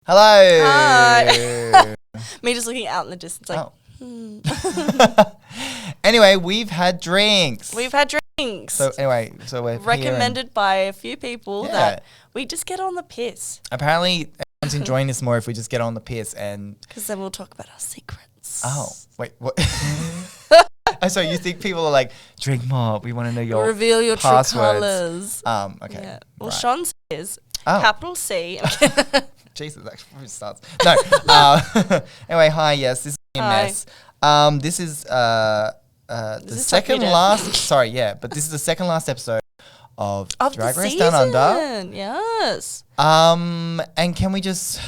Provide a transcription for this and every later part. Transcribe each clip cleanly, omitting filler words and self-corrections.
Hello. Hi. Me just looking out in the distance like, Anyway, we've had drinks. We've had drinks. So we're recommended by a few people that we just get on the piss. Apparently, everyone's enjoying this more if we just get on the piss and... Because then we'll talk about our secrets. Oh, wait, what? So you think people are like, drink more, we want to know your reveal your passwords. true colours. Okay. Yeah. Well, right. Sean says, capital C. Jesus, that starts. No. Anyway, hi, yes, this is a mess. This is the second last... Sorry, yeah, but this is the second last episode of Drag Race Down Under. Yes. And can we just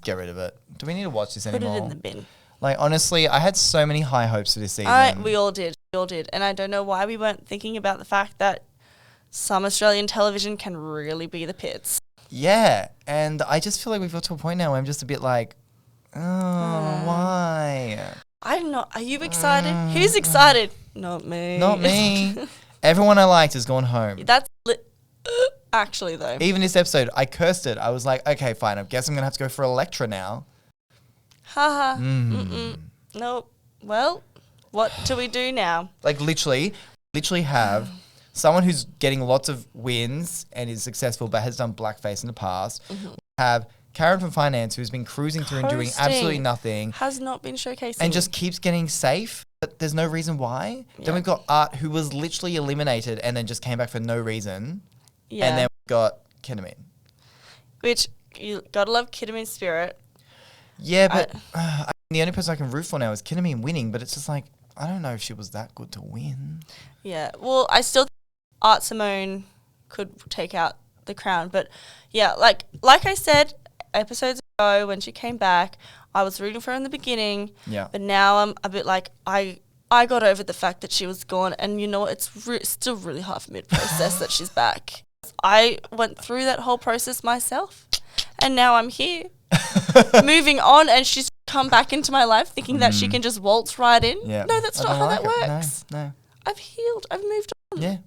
get rid of it? Do we need to watch this anymore? Put it in the bin. Like, honestly, I had so many high hopes for this season. We all did. And I don't know why we weren't thinking about the fact that some Australian television can really be the pits. Yeah. And I just feel like we've got to a point now where I'm just a bit like, why? I'm not. Are you excited? Who's excited? Not me. Not me. Everyone I liked has gone home. That's actually, though. Even this episode, I cursed it. I was like, okay, fine. I guess I'm going to have to go for Electra now. Haha. Nope. Well, what do we do now? Like, literally have someone who's getting lots of wins and is successful but has done blackface in the past. We have Karen from Finance, who's been cruising through and doing absolutely nothing. Has not been showcasing. And just keeps getting safe, but there's no reason why. Yeah. Then we've got Art, who was literally eliminated and then just came back for no reason. Yeah. And then we've got Ketamine. Which, you gotta love Ketamine's spirit. Yeah, but the only person I can root for now is Ketamine winning, but it's just like, I don't know if she was that good to win. Yeah. Well, I still think Art Simone could take out the crown. But, yeah, like I said episodes ago when she came back, I was rooting for her in the beginning. Yeah. But now I'm a bit like, I got over the fact that she was gone. And, you know, it's still really hard for me to process that she's back. I went through that whole process myself. And now I'm here. Moving on, and she's come back into my life thinking that she can just waltz right in. Yeah. No, that's not how that works. No. I've healed. I've moved on. Yeah.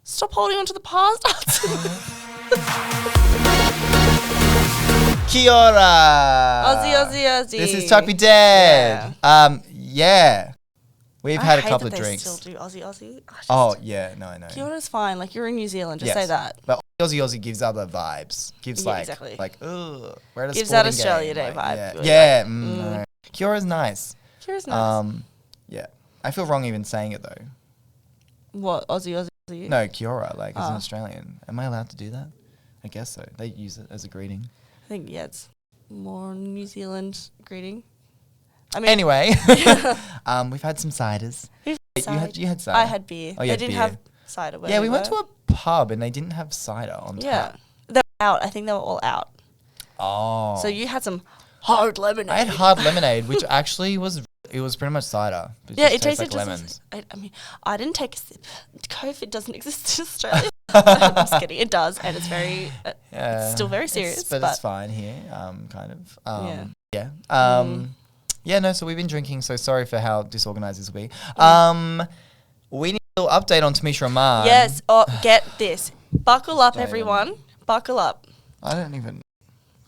Stop holding on to the past. Kia ora. Aussie. This is Chuck Me Dead. Yeah. We've had a couple of drinks. Still do Aussie. Oh, yeah. No, I know. Kia ora's fine. Like, you're in New Zealand. Just say that. But Aussie gives other vibes. Gives we're at a gives that Australia game. Day vibe. Yeah. No. Kia ora's nice. Yeah. I feel wrong even saying it, though. What? Aussie? No, Kia ora, like, as an Australian. Am I allowed to do that? I guess so. They use it as a greeting. I think, it's more New Zealand greeting. I mean, anyway, we've had some ciders. You had cider. I had beer. Oh, they didn't have cider. Yeah, we went to a pub and they didn't have cider on tap. Yeah, they were out. I think they were all out. Oh. So you had some hard lemonade. I had hard lemonade, which actually was pretty much cider. It tasted like lemons. I didn't take a sip. COVID doesn't exist in Australia. I'm just kidding. It does, and it's very, it's still very serious. But it's fine here, kind of. Yeah. Yeah, no, so we've been drinking, so sorry for how disorganized this will be. We need a little update on Tamisha Iman. Yes, get this. Buckle up, everyone. Buckle up. I don't even...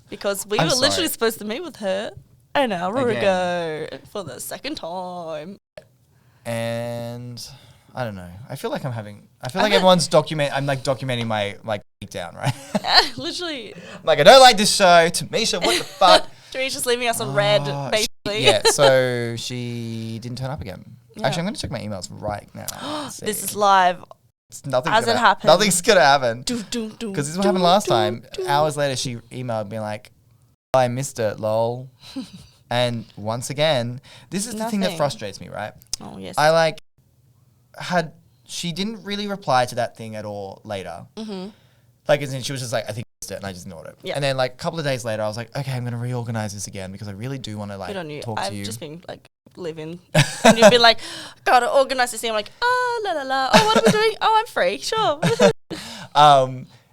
Because we were literally supposed to meet with her an hour ago for the second time. And... I don't know. I feel like everyone's documenting my, breakdown, right? Literally. I don't like this show. Tamisha, what the fuck? Tamisha's leaving us on red, basically. Yeah, so she didn't turn up again. Yeah. Actually, I'm going to check my emails right now. This is live. Nothing's going to happen. Because this is what happened last time. Hours later, she emailed me like, I missed it, lol. And once again, this is the thing that frustrates me, right? Oh, yes. She didn't really reply to that thing at all later. Mm-hmm. Like, as in, she was just like, I think I missed it, and I just ignored it. Yeah. And then, like, a couple of days later, I was like, okay, I'm going to reorganize this again because I really do want to, like, talk to you. I've just been, like, living. And you've been like, gotta organize this thing. I'm like, la la la. Oh, what are we doing? Oh, I'm free. Sure.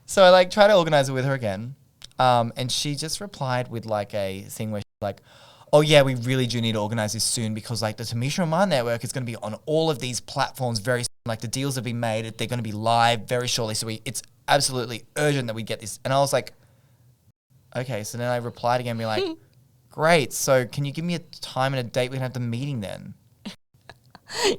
So I, like, try to organize it with her again. And she just replied with, like, a thing where she's like, oh, yeah, we really do need to organize this soon because, like, the Tamisha Iman network is going to be on all of these platforms very soon. Like, the deals have been made. They're going to be live very shortly. So it's absolutely urgent that we get this. And I was like, okay. So then I replied again, being like, great. So can you give me a time and a date we can have the meeting then?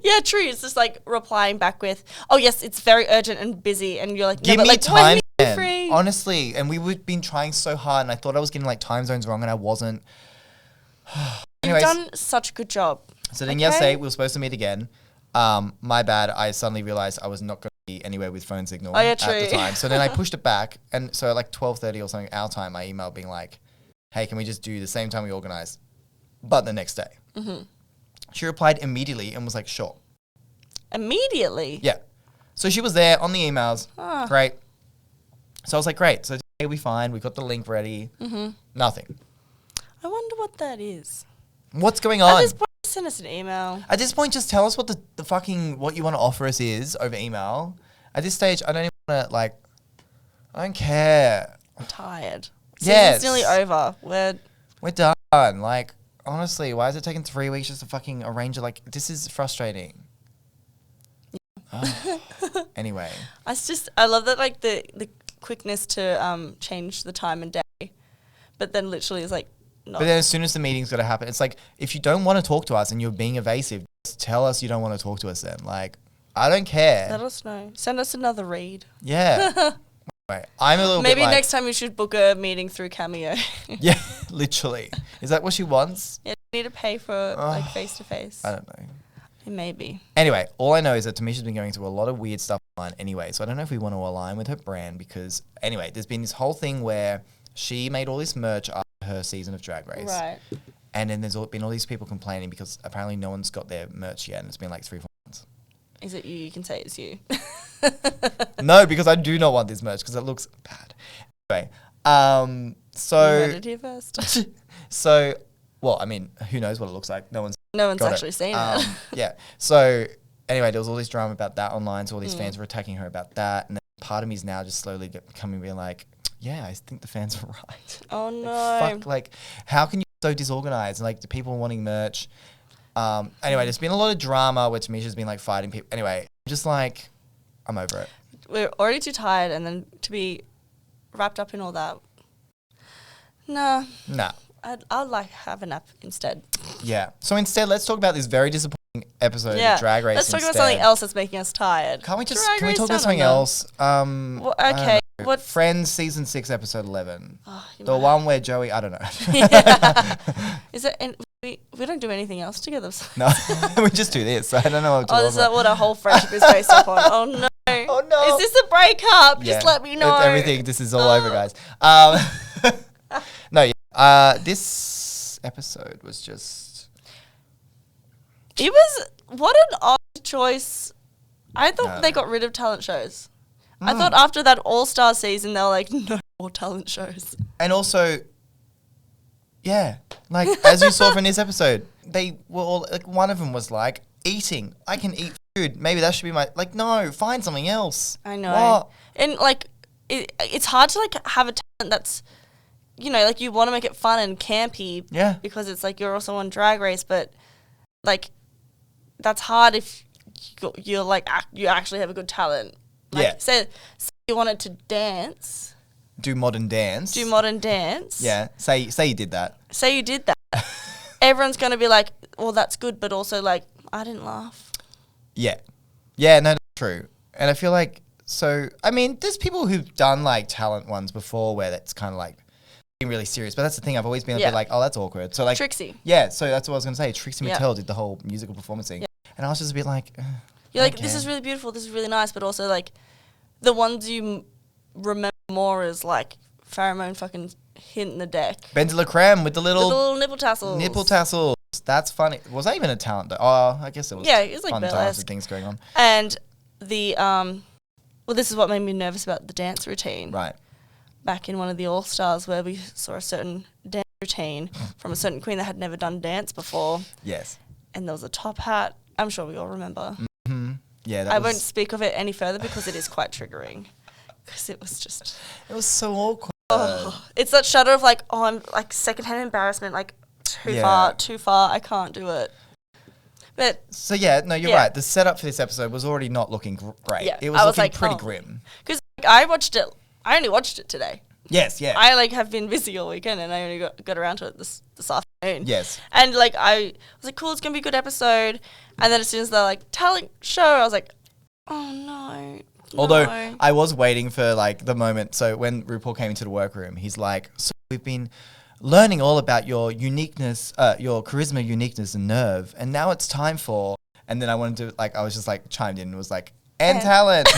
Yeah, true. It's just like replying back with, oh yes, it's very urgent and busy, and you're like, give me like, time then. Free? Honestly, and we've been trying so hard, and I thought I was getting like time zones wrong, and I wasn't. Anyways, you've done such a good job. So then yesterday we were supposed to meet again. My bad. I suddenly realized I was not going to be anywhere with phone signal at the time. So then I pushed it back, and so at like 12:30 or something our time, I emailed being like, "Hey, can we just do the same time we organized, but the next day?" Mm-hmm. She replied immediately and was like, "Sure." Immediately? Yeah. So she was there on the emails. Great. So I was like, "Great." So today we fine. We got the link ready. Mm-hmm. Nothing. I wonder what that is. What's going on? At this point, send us an email. At this point, just tell us what the fucking, what you want to offer us is over email. At this stage, I don't even want to, like, I don't care. I'm tired. Yes. It's nearly over. We're done. Like, honestly, why is it taking 3 weeks just to fucking arrange it? Like, this is frustrating. Yeah. Anyway. I love that, like, the quickness to change the time and day. But then literally it's like, no. But then as soon as the meeting's got to happen, it's like, if you don't want to talk to us and you're being evasive, just tell us you don't want to talk to us then. Like, I don't care. Let us know. Send us another read. Yeah. Anyway, I'm a little Maybe bit like, next time you should book a meeting through Cameo. Yeah, literally. Is that what she wants? Yeah, you need to pay for like face-to-face. I don't know. Maybe. Anyway, all I know is that Tamisha's been going through a lot of weird stuff online anyway, so I don't know if we want to align with her brand because, anyway, there's been this whole thing where she made all this merch after her season of Drag Race. Right. And then there's been all these people complaining because apparently no one's got their merch yet and it's been like 3-4 months. Is it you? You can say it's you. No, because I do not want this merch because it looks bad. Anyway, so... You heard it here first. So, well, I mean, who knows what it looks like? No one's actually seen it. Yeah. So, anyway, there was all this drama about that online, so all these fans were attacking her about that. And then part of me is now just slowly becoming being like, yeah, I think the fans are right. Oh, no. Like, fuck, like, how can you be so disorganized? And, like, the people wanting merch. Anyway, there's been a lot of drama where Tamisha's been, like, fighting people. Anyway, I'm just like, I'm over it. We're already too tired, and then to be wrapped up in all that. Nah. I'd like have a nap instead. Yeah. So instead, let's talk about this very disappointing episode of Drag Race. Let's talk about something else that's making us tired. Can we talk about something else? Well, okay. What? Friends season 6 episode 11. The one where Joey, I don't know. Is it? We don't do anything else together. No, we just do this. I don't know what to this is what our whole friendship is based upon. Oh no. Oh no. Is this a breakup? Yeah. Just let me know. It's everything. This is all over, guys. No. This episode was just... It was... What an odd choice. I thought they got rid of talent shows. I thought after that All-Star season, they were like, no more talent shows. And also, yeah, like, as you saw from this episode, they were all... Like, one of them was like, eating. I can eat food. Maybe that should be my... Like, no, find something else. I know. What? And, like, it's hard to, like, have a talent that's... You know, like, you want to make it fun and campy. Yeah. Because it's, like, you're also on Drag Race, but, like, that's hard if you're, like, you actually have a good talent. Like, yeah. Say you wanted to dance. Do modern dance. Yeah. Say you did that. Say you did that. Everyone's going to be like, well, that's good, but also, like, I didn't laugh. Yeah. Yeah, no, that's true. And I feel like, so, I mean, there's people who've done, like, talent ones before where that's kind of, like, really serious, but that's the thing. I've always been a bit like, oh, that's awkward. So like Trixie. Yeah, so that's what I was gonna say. Trixie Mattel did the whole musical performance thing, and I was just a bit like, you're like, this is really beautiful. This is really nice, but also like, the ones you remember more is like Pheromone fucking hitting the deck. Bendy La Creme with the little nipple tassels. Nipple tassels. That's funny. Was that even a talent though? Oh, I guess it was. Yeah, it was like fun times and things going on. And the well, this is what made me nervous about the dance routine. Right. Back in one of the All-Stars where we saw a certain dance routine from a certain queen that had never done dance before. Yes. And there was a top hat. I'm sure we all remember. Mm-hmm. Yeah, I won't speak of it any further because it is quite triggering. Because it was just... It was so awkward. It's that shudder of like, oh, I'm like secondhand embarrassment, like too far, I can't do it. But... So yeah, no, you're right. The setup for this episode was already not looking great. Yeah. It was looking pretty grim. Because I only watched it today. Yes, yeah. I like have been busy all weekend and I only got around to it this afternoon. Yes. And like I was like, cool, it's gonna be a good episode. And then as soon as they're like talent show, I was like, oh no. Although no. I was waiting for like the moment. So when RuPaul came into the workroom, he's like, so we've been learning all about your uniqueness, your charisma, uniqueness, and nerve, and now it's time for. And then I wanted to like, I was just like chimed in and was like, and talent.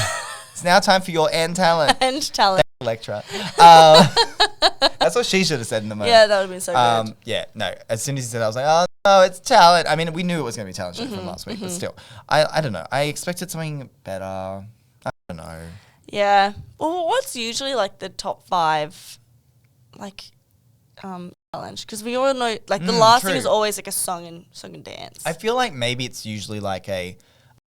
It's now time for your and talent. And talent. Electra. That's what she should have said in the moment. Yeah, that would have been so good. Yeah, no. As soon as he said, I was like, oh no, it's talent. I mean, we knew it was going to be talent show from last week, but still, I don't know. I expected something better. I don't know. Yeah. Well, what's usually like the top 5, like, challenge? Because we all know, like, the last thing is always like a song and dance. I feel like maybe it's usually like a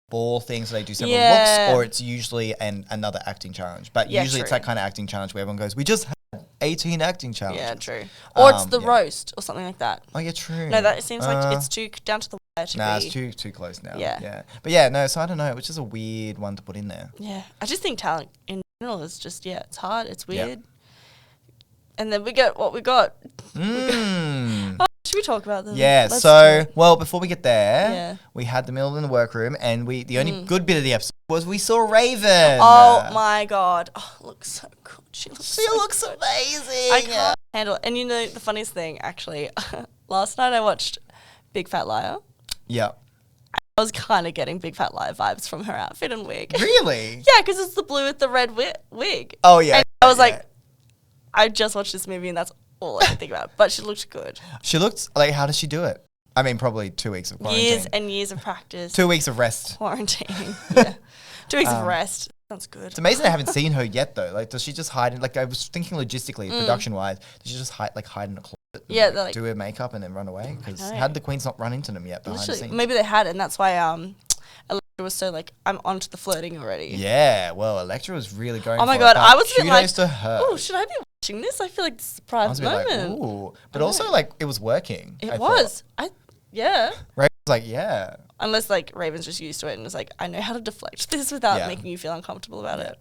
ball thing, so they do several looks, or it's usually another acting challenge. But usually it's that kind of acting challenge where everyone goes, we just had 18 acting challenges. Yeah, true. Or it's the roast or something like that. Oh, yeah, true. No, that seems like it's too down to the wire to be. Nah, it's too close now. Yeah. But yeah, no, so I don't know. It was just a weird one to put in there. Yeah. I just think talent in general is just, it's hard. It's weird. Yep. And then we get what we got. Should we talk about them? Yeah, well, before we get there, we had the middle in the workroom, and the only good bit of the episode was we saw Raven. Oh my God. Oh, looks so good. She looks amazing. I can't handle it. And you know, the funniest thing, actually, last night I watched Big Fat Liar. Yeah. I was kind of getting Big Fat Liar vibes from her outfit and wig. Really? Yeah, because it's the blue with the red wig. Oh, yeah. And I was like, I just watched this movie and that's all I can think about. But she looked good. She looked like, how does she do it? I mean, probably 2 weeks of quarantine. Years and years of practice. 2 weeks of rest. Quarantining. Yeah. 2 weeks of rest. Sounds good. It's amazing I haven't seen her yet, though. Like, does she just hide in, like, I was thinking logistically, production-wise, does she just hide in a closet? Yeah, and, like, do her makeup and then run away? Because how did the queens not run into them yet behind the scenes? Maybe they had it, and that's why Electra was so like, I'm onto the flirting already. Yeah, well, Electra was really going. Oh my God, I was a bit like, kudos to her. Oh, should I be watching this? I feel like this is a surprise moment. Like, ooh, but also like it was working. It was. Yeah. Raven was like, yeah. Unless like Raven's just used to it and was like, I know how to deflect this without making you feel uncomfortable about it.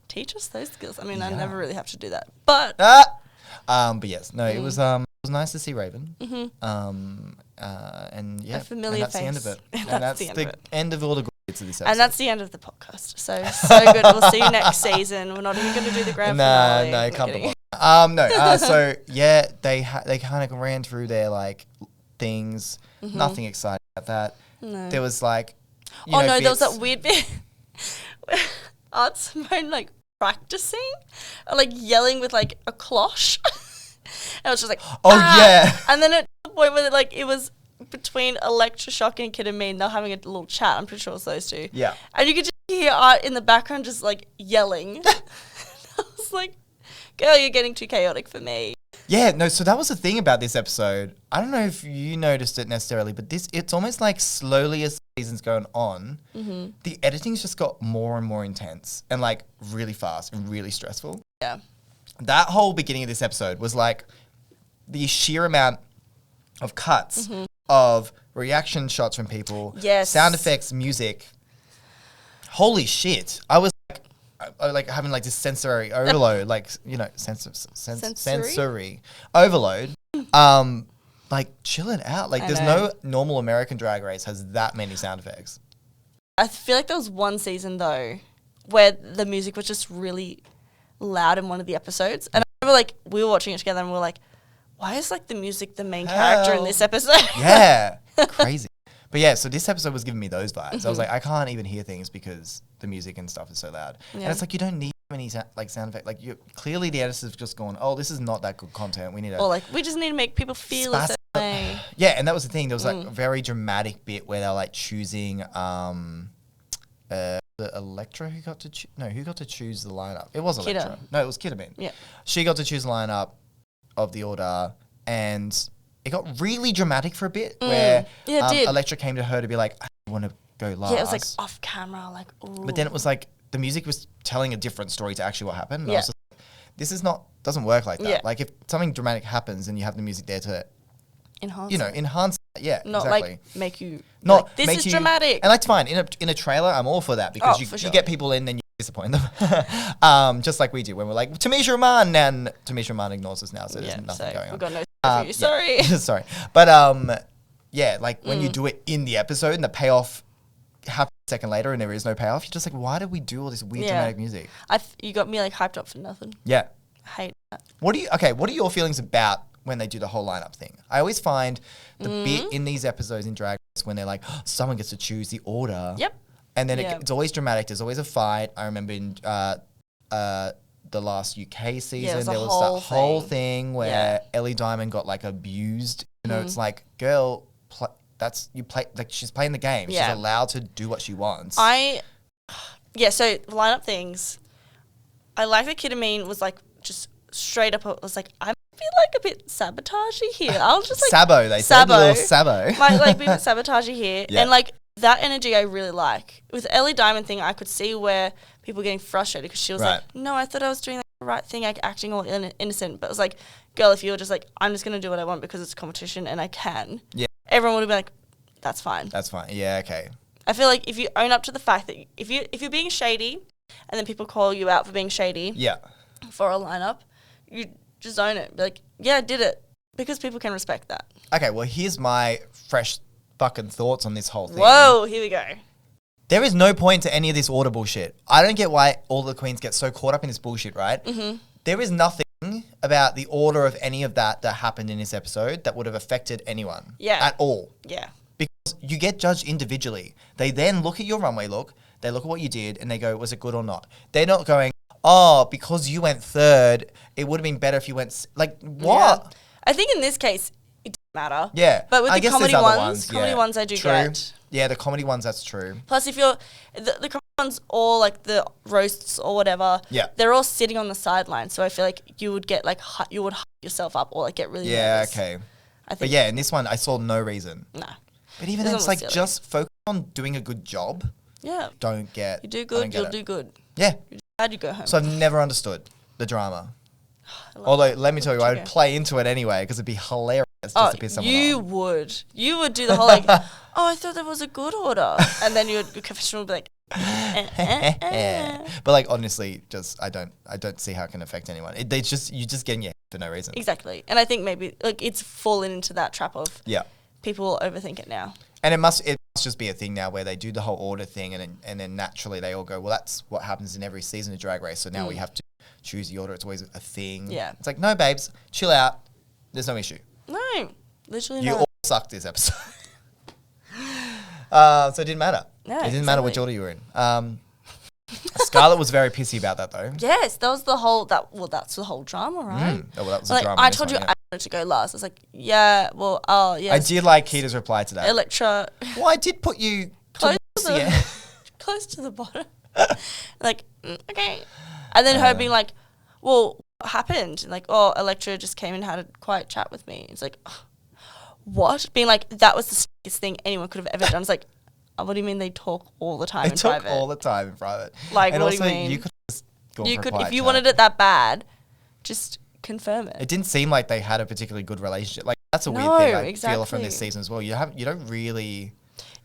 Teach us those skills. I mean, I never really have to do that, but. But yes, no, it was nice to see Raven. And yeah, a familiar and that's face. the end of it. And that's the end of all the good bits of this episode. And that's the end of the podcast. So good. We'll see you next season. We're not even going to do the grand finale. No, come on. So yeah, they kind of ran through their like things. Nothing exciting about that. No. There was like, there was that weird bit. Art Simone like practicing, like yelling with like a cloche. And I was just like, yeah. And then at the point where it was between Electroshock and Kid and Me, and they're having a little chat. I'm pretty sure it was those two. Yeah. And you could just hear Art in the background just like yelling. I was like, girl, you're getting too chaotic for me. Yeah, no, so that was the thing about this episode. I don't know if you noticed it necessarily, but it's almost like slowly as the season's going on, the editing's just got more and more intense and like really fast and really stressful. Yeah. That whole beginning of this episode was like the sheer amount of cuts of reaction shots from people, sound effects, music. Holy shit. I was like having like this sensory overload, like, sensory overload. Like chill it out. Like there's no normal American Drag Race has that many sound effects. I feel like there was one season though where the music was just really loud in one of the episodes. And I remember like we were watching it together and we were like, why is like the music the main character in this episode? Yeah. Crazy. But yeah, so this episode was giving me those vibes. I was like, I can't even hear things because the music and stuff is so loud. Yeah. And it's like, you don't need any sound effects. Like clearly the editors have just gone, oh, this is not that good content. We need to. Or like, we just need to make people feel a certain way. Yeah, and that was the thing. There was like a very dramatic bit where they're like choosing the Electra who got to choose the lineup. It was Electra. No, it was Kid Iman. Yeah. She got to choose the lineup of the order, and it got really dramatic for a bit where Electra came to her to be like, I want to go last. Yeah, it was like off camera, like, ooh. But then it was like the music was telling a different story to actually what happened. And I was just like, this is doesn't work like that. Yeah. Like if something dramatic happens and you have the music there to enhance it. Yeah, not exactly. Like make you not like, this is dramatic. And that's fine. In a trailer, I'm all for that because you get people in, then you disappoint them. Just like we do when we're like, Tamisha Iman, and Tamisha Iman ignores us now, so there's nothing going on. We've got no for you. Sorry. Sorry. But yeah, like when you do it in the episode and the payoff happens a second later and there is no payoff, you're just like, why did we do all this weird dramatic music? You got me like hyped up for nothing. Yeah. I hate that. What are your feelings about when they do the whole lineup thing? I always find the bit in these episodes in Drag Race when they're like, someone gets to choose the order. Yep. And then it's always dramatic. There's always a fight. I remember in the last UK season, there was that whole thing where Ellie Diamond got like abused. You know, it's like, girl, she's playing the game. She's allowed to do what she wants. So lineup things. I like that Kid Amin was like just straight up was like, I feel like a bit sabotagey here. I'll just like Sabo, they said, a little Sabo. Might like be a bit sabotagey here. And like that energy I really like. With Ellie Diamond thing, I could see where people were getting frustrated because she was like, no, I thought I was doing the right thing, like acting all innocent. But it was like, girl, if you're just like, I'm just going to do what I want because it's a competition and I can. Yeah. Everyone would have been like, that's fine. That's fine. Yeah, okay. I feel like if you own up to the fact that if you're being shady and then people call you out for being shady for a lineup, you just own it. Be like, yeah, I did it. Because people can respect that. Okay, well, here's my fresh fucking thoughts on this whole thing. Whoa, here we go. There is no point to any of this order bullshit. I don't get why all the queens get so caught up in this bullshit, right? Mm-hmm. There is nothing about the order of any of that happened in this episode that would have affected anyone at all. Yeah. Because you get judged individually. They then look at your runway look, they look at what you did, and they go, was it good or not? They're not going, oh, because you went third, it would have been better if you went... Like, what? Yeah. I think in this case, it doesn't matter. Yeah. But with the comedy ones, I do get. Yeah, the comedy ones, that's true. Plus, if you're... The comedy ones, or like the roasts or whatever, they're all sitting on the sideline. So I feel like you would get like... You would hype yourself up or like get really nervous. Yeah, okay. But yeah, in this one, I saw no reason. No. But even then, it's like, just focus on doing a good job. Yeah. Don't get... You do good, you'll do good. Yeah. You're glad you go home. So I've never understood the drama. Although, let me tell you, I would play into it anyway because it'd be hilarious just to piss someone off. You would. You would do the whole like, oh, I thought that was a good order. And then your confessional would be like, But like, honestly, just I don't see how it can affect anyone. You just get in your head for no reason. Exactly. And I think maybe like it's fallen into that trap of people overthink it now. And it must just be a thing now where they do the whole order thing and then naturally they all go, well, that's what happens in every season of Drag Race. So now we have to choose the order. It's always a thing. Yeah. It's like, no, babes, chill out. There's no issue. No, literally You all sucked this episode. So it didn't matter. No, it didn't matter which order you were in. Scarlett was very pissy about that though. Yes, that was the whole, that's the whole drama, right? Oh, well, that was the drama. I told you I wanted to go last. I was like, yeah, well, oh, yeah. I did like Kita's reply to that. Electra. Well, I did put you close to the bottom. Like, okay. And then her being like, well, what happened? And like, oh, Electra just came and had a quiet chat with me. It's like, what? Being like, that was the sickest thing anyone could have ever done. It's like, what do you mean they talk all the time in private? They talk all the time in private. Like, and what also, do you mean? You could just go for a quiet if you chat. wanted it that bad, just confirm it. It didn't seem like they had a particularly good relationship. Like, that's a weird thing I feel from this season as well. You don't really...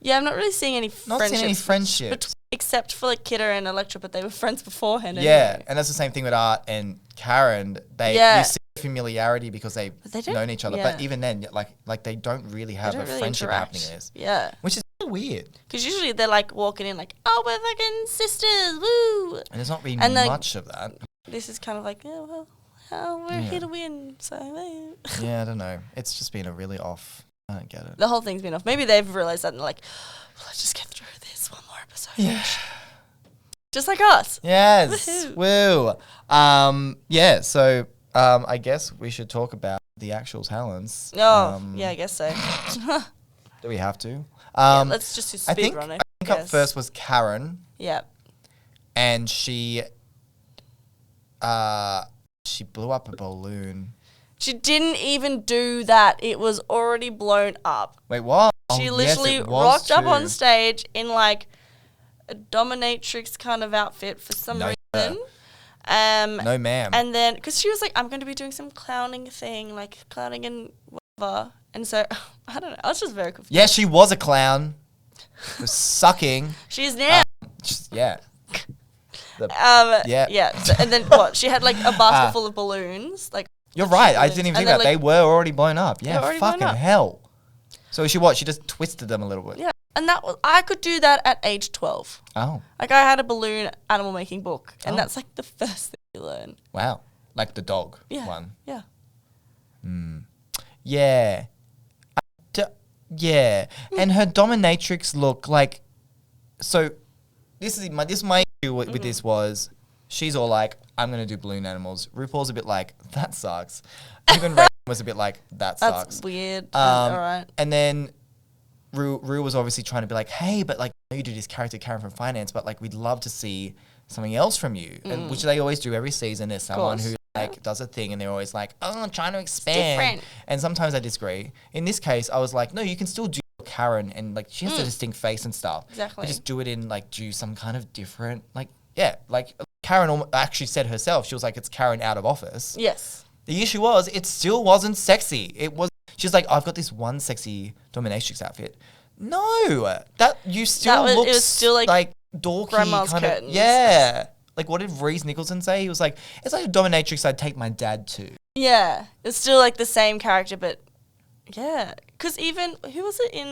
Yeah, I'm not really seeing any friendships. Except for like Kidda and Electra, but they were friends beforehand. Yeah, anyway. And that's the same thing with Art and Karen. You see familiarity because they've known each other. Yeah. But even then, like they don't really have a friendship happening in this. Yeah. Which is weird. Because usually they're like walking in like, oh, we're fucking sisters, woo. And there's not really much of that. This is kind of like, yeah, well, we're here to win. So, yeah, I don't know. It's just been a really off... I don't get it. The whole thing's been off. Maybe they've realised that and they're like, well, let's just get through this one more episode. Yeah. Just like us. Yes. Woo. Yeah, so I guess we should talk about the actual talents. Oh, yeah, I guess so. Do we have to? Let's just do speed run it. I think up first was Karen. Yeah. And she blew up a balloon. She didn't even do that. It was already blown up. Wait, what? She literally rocked up on stage in like a dominatrix kind of outfit for some reason. No, ma'am. And then, because she was like, I'm going to be doing some clowning thing, like clowning and whatever. And so, I don't know. I was just very confused. Yeah, she was a clown. She was sucking. She is now. Yeah. Yeah. So, and then what? She had like a basket full of balloons. Like you're right. I didn't even think that. Like, they were already blown up. Yeah, fucking hell. So she just twisted them a little bit. Yeah. And I could do that at age 12. Oh. Like I had a balloon animal making book, and that's like the first thing you learn. Wow. Like the dog one. Yeah. Yeah. Yeah. And her dominatrix look like, so this is my issue with this was she's all like, I'm going to do balloon animals. RuPaul's a bit like, that sucks. Even Ray was a bit like, that sucks. That's weird. All right. And then Ru was obviously trying to be like, hey, but like, you do this character Karen from finance, but like, we'd love to see something else from you. And which they always do every season. There's someone who like does a thing and they're always like, oh, I'm trying to expand. And sometimes I disagree. In this case, I was like, no, you can still do Karen and like she has a distinct face and stuff. Exactly. But just do it in like do some kind of different like Karen actually said herself, she was like, it's Karen out of office. Yes. The issue was it still wasn't sexy. She's like, I've got this one sexy dominatrix outfit. No, that you still look it was still like dorky grandma's kind curtains. of. Yeah. Like, what did Reese Nicholson say? He was like, it's like a dominatrix I'd take my dad to. Yeah. It's still like the same character, but yeah. Because even, who was it in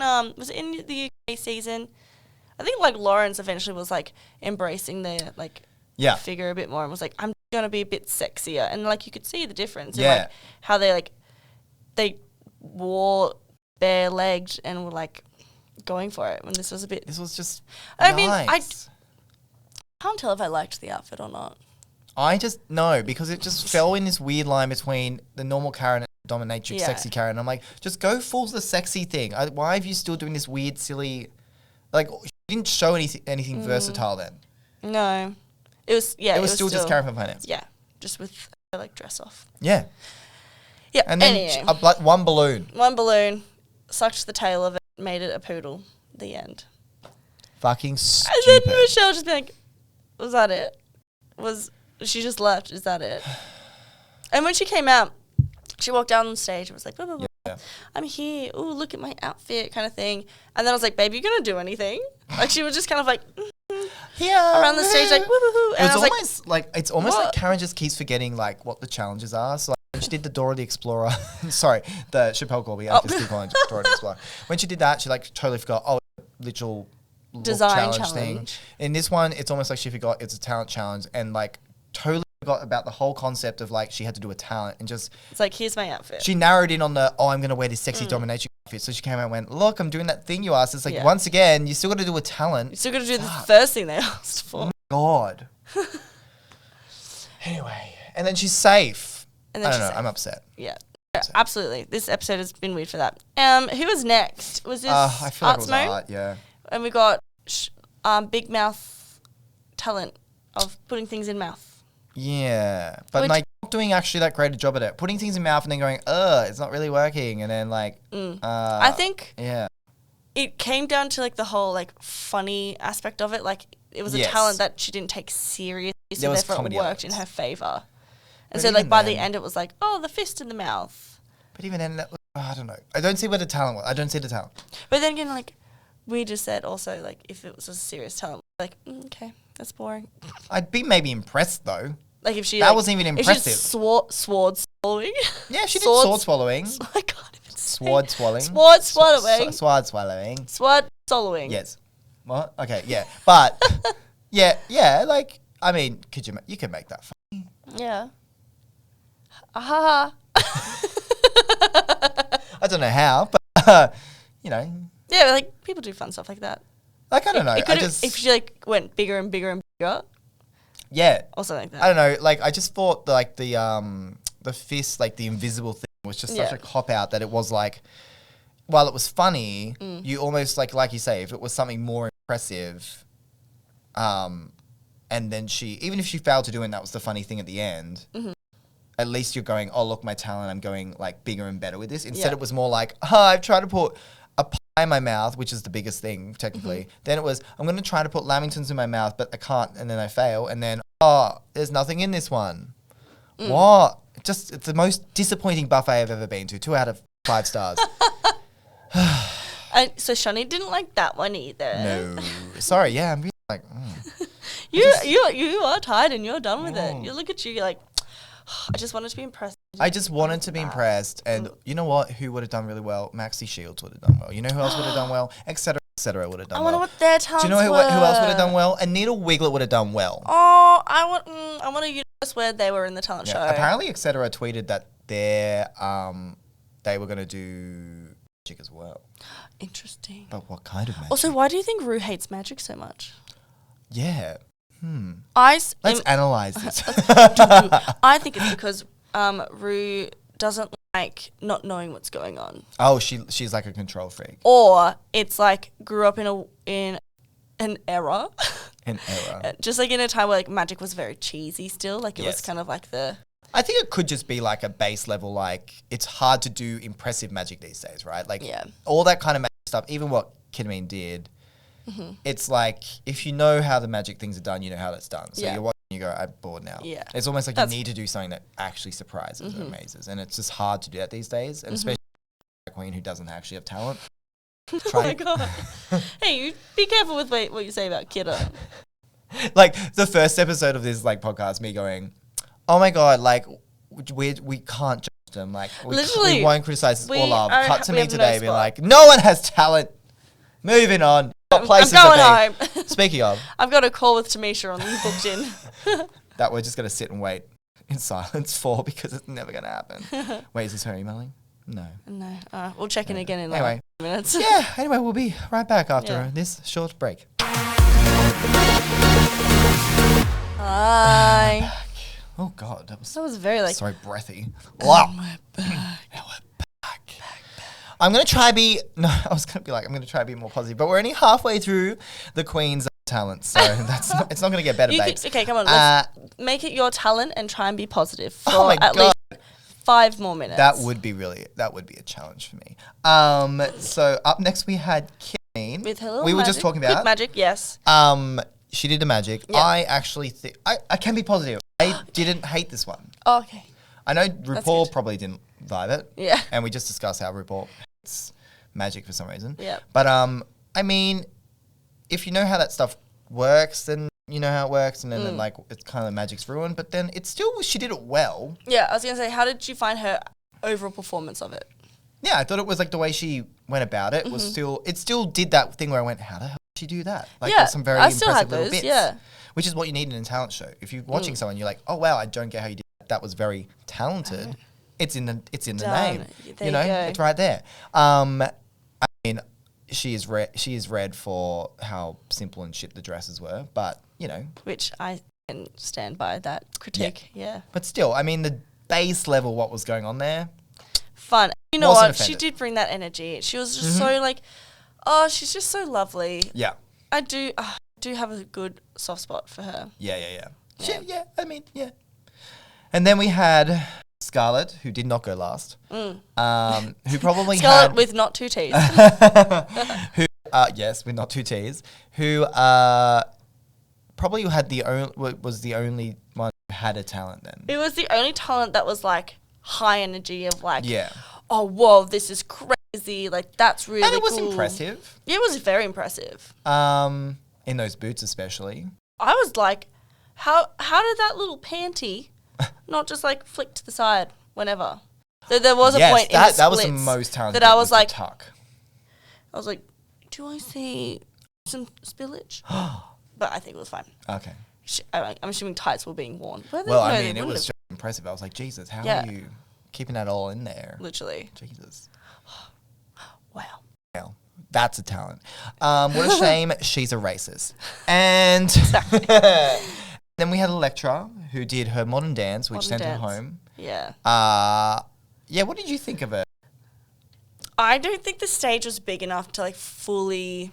the UK season? I think like Lawrence eventually was like embracing the like figure a bit more and was like, I'm going to be a bit sexier. And like you could see the difference in like how they wore bare-legged and were like going for it when this was a bit. This was just I mean, I can't tell if I liked the outfit or not. I just, no, because it just fell in this weird line between the normal Karen and dominatrix sexy Karen. I'm like, just go full the sexy thing. Why are you still doing this weird, silly, like, you didn't show anything versatile then. No. It was still just Karen from finance. Yeah. Just with her, like, dress off. Yeah. Yeah. And then one balloon. One balloon, sucked the tail of it, made it a poodle. The end. Fucking stupid. And then Michelle just be like, was that it? She just left, is that it? And when she came out, she walked down on stage and was like, blah, blah, blah. I'm here. Ooh, look at my outfit kind of thing. And then I was like, babe, you going to do anything? Like, she was just kind of like, around the stage, like, woo-hoo-hoo. And it's almost like Karen just keeps forgetting, like, what the challenges are. So, like, when she did the Dora the Explorer, sorry, the Chappelle Corby, I just keep calling Dora the Explorer. When she did that, she, like, totally forgot, literal design challenge thing. In this one, it's almost like she forgot it's a talent challenge and, like, totally forgot about the whole concept of, like, she had to do a talent and just... It's like, here's my outfit. She narrowed in on I'm going to wear this sexy dominatrix outfit. So she came out and went, look, I'm doing that thing you asked. It's like, once again, you still got to do a talent. You still got to do the first thing they asked for. Oh, my God. Anyway. And then she's safe. And then I don't know. I'm upset. Yeah. Absolutely. This episode has been weird for that. Who was next? Was this I feel like it was Art, yeah. And we got big mouth talent of putting things in mouth. Yeah, but like not doing actually that great a job at it. Putting things in mouth and then going, it's not really working, and then like, I think it came down to like the whole like funny aspect of it. Like it was a talent that she didn't take seriously, so therefore it worked in her favor. And so like by the end, it was like, the fist in the mouth. But even then, that was, I don't know. I don't see where the talent was. I don't see the talent. But then again, like we just said, also like if it was a serious talent, like okay, that's boring. I'd be maybe impressed though. Like if she wasn't even impressive. If she sword swallowing. Yeah, she did sword swallowing. I can't even sword swallowing. Sword swallowing. Sword swallowing. Sword swallowing. Yes. What? Okay, yeah. But yeah, like I mean, you could make that funny. Yeah. Aha. I don't know how, but you know. Yeah, like people do fun stuff like that. Like I don't know. If she like went bigger and bigger and bigger. Yeah. Or something like that. I don't know. Like, I just thought, like, the fist, like, the invisible thing was just such a cop-out that it was, like, while it was funny, you almost, like you say, if it was something more impressive, and then even if she failed to do it and that was the funny thing at the end, at least you're going, oh, look, my talent, I'm going, like, bigger and better with this. Instead, it was more like, I've tried to put a pie in my mouth, which is the biggest thing, technically. Then it was, I'm going to try to put lamingtons in my mouth, but I can't, and then I fail. And then, there's nothing in this one. What? It's the most disappointing buffet I've ever been to. 2 out of 5 stars. So Shani didn't like that one either. No. Sorry, yeah, I'm really like... You are tired and you're done with it. You look at you, you're like, I just wanted to be impressed. I just wanted to be impressed. And you know what? Who would have done really well? Maxi Shields would have done well. You know who else would have done well? Etc. Etc. would have done well. I wonder what their talents Do you know who were. else would have done well? Anita Wiglet would have done well. Oh, I want a universe where they were in the talent show. Apparently, Etc. tweeted that they were going to do magic as well. Interesting. But what kind of magic? Also, why do you think Ru hates magic so much? Yeah. Let's analyze this. I think it's because Ru doesn't like not knowing what's going on. Oh, she's like a control freak. Or it's like grew up in an era. An era. Just like in a time where like magic was very cheesy still. Like it was kind of like the... I think it could just be like a base level, like it's hard to do impressive magic these days, right? Like all that kind of magic stuff, even what Kidamine did, it's like if you know how the magic things are done, you know how that's done. So you're watching, you go, I'm bored now. Yeah. It's almost like you need to do something that actually surprises and amazes. And it's just hard to do that these days, and especially a queen who doesn't actually have talent. Oh my God. Hey, you be careful with what you say about Kidda. Like the first episode of this like podcast, me going, oh my God, like we can't judge them. Like we won't criticize this all love. Cut to me today being like, no one has talent. Moving on. I'm going home. Speaking of, I've got a call with Tamisha on booked in. That we're just going to sit and wait in silence for because it's never going to happen. Wait, is this her emailing? No. We'll check in again in like 5 minutes. Anyway, we'll be right back after this short break. Hi. Oh God, that was very like so breathy. Wow. We're back. I'm gonna try be I'm gonna try to be more positive, but we're only halfway through the Queen's talents, so it's not gonna get better, babes. Okay, come on, let's make it your talent and try and be positive for least 5 more minutes. That would be a challenge for me. So up next we had Kidamine. With her we were just talking about good magic, yes. She did the magic. Yep. I actually think I can be positive. I didn't hate this one. Oh, okay. I know RuPaul probably didn't vibe it. Yeah. And we just discussed how RuPaul hates magic for some reason. Yeah. But I mean, if you know how that stuff works, then you know how it works, and then like it's kind of magic's ruined. But then it's still she did it well. Yeah, I was gonna say, how did you find her overall performance of it? Yeah, I thought it was like the way she went about it was still did that thing where I went, how the hell did she do that? Like there's some very impressive little bits. Yeah. Which is what you need in a talent show. If you're watching someone, you're like, oh wow, I don't get how you did that. That was very talented. It's in the name. You know, it's right there. I mean, she is read for how simple and shit the dresses were, but you know, which I can stand by that critique. Yeah. But still, I mean, the base level, what was going on there. Fun. You know what? She did bring that energy. She was just so like, oh, she's just so lovely. Yeah. I do have a good soft spot for her. Yeah. I mean, yeah. And then we had Scarlett, who did not go last. Who probably Scarlett with not 2 T's. Yes, with not 2 T's. Who probably was the only one who had a talent then. It was the only talent that was like high energy of like, oh, whoa, this is crazy. Like, that's really cool. And it was impressive. Yeah, it was very impressive. In those boots especially. I was like, how did that little panty not just like flick to the side whenever? There was a point in the that was the most talented that I was like, tuck. I was like, do I see some spillage? But I think it was fine. Okay. I'm assuming tights were being worn. Well, I mean, it was just impressive. I was like, Jesus, how are you keeping that all in there? Literally. Jesus. Wow. That's a talent. What a shame she's a racist. And then we had Electra, who did her modern dance, which sent her home. Yeah. What did you think of it? I don't think the stage was big enough to like fully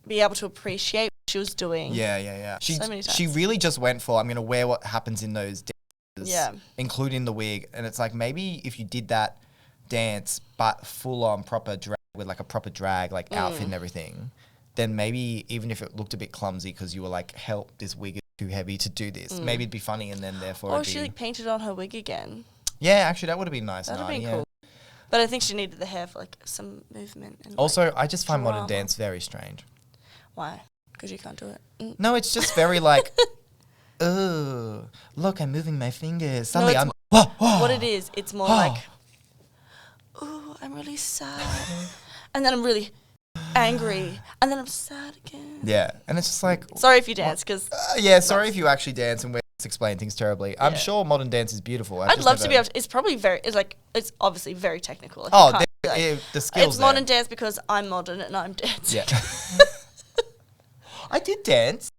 be able to appreciate what she was doing. Yeah. So many times. She really just went for, I'm going to wear what happens in those dances, including the wig. And it's like, maybe if you did that dance, but full on proper drag, with like a proper drag, like outfit and everything, then maybe even if it looked a bit clumsy because you were like, help, this wig is too heavy to do this, maybe it'd be funny, and then therefore or she like painted on her wig again. Yeah, actually that would have been nice. That would have been cool. But I think she needed the hair for like some movement. And also, I just find modern dance very strange. Why? Because you can't do it. No, it's just very like, oh, look, I'm moving my fingers. Suddenly No, what it is, it's more like, oh, I'm really sad. And then I'm really angry. And then I'm sad again. Yeah. And it's just like. Sorry if you dance, because. Sorry if you actually dance and we explain things terribly. I'm sure modern dance is beautiful. I'd love to be able to. It's probably it's obviously very technical. Like the skills. It's modern dance because I'm modern and I'm dancing. Yeah. I did dance.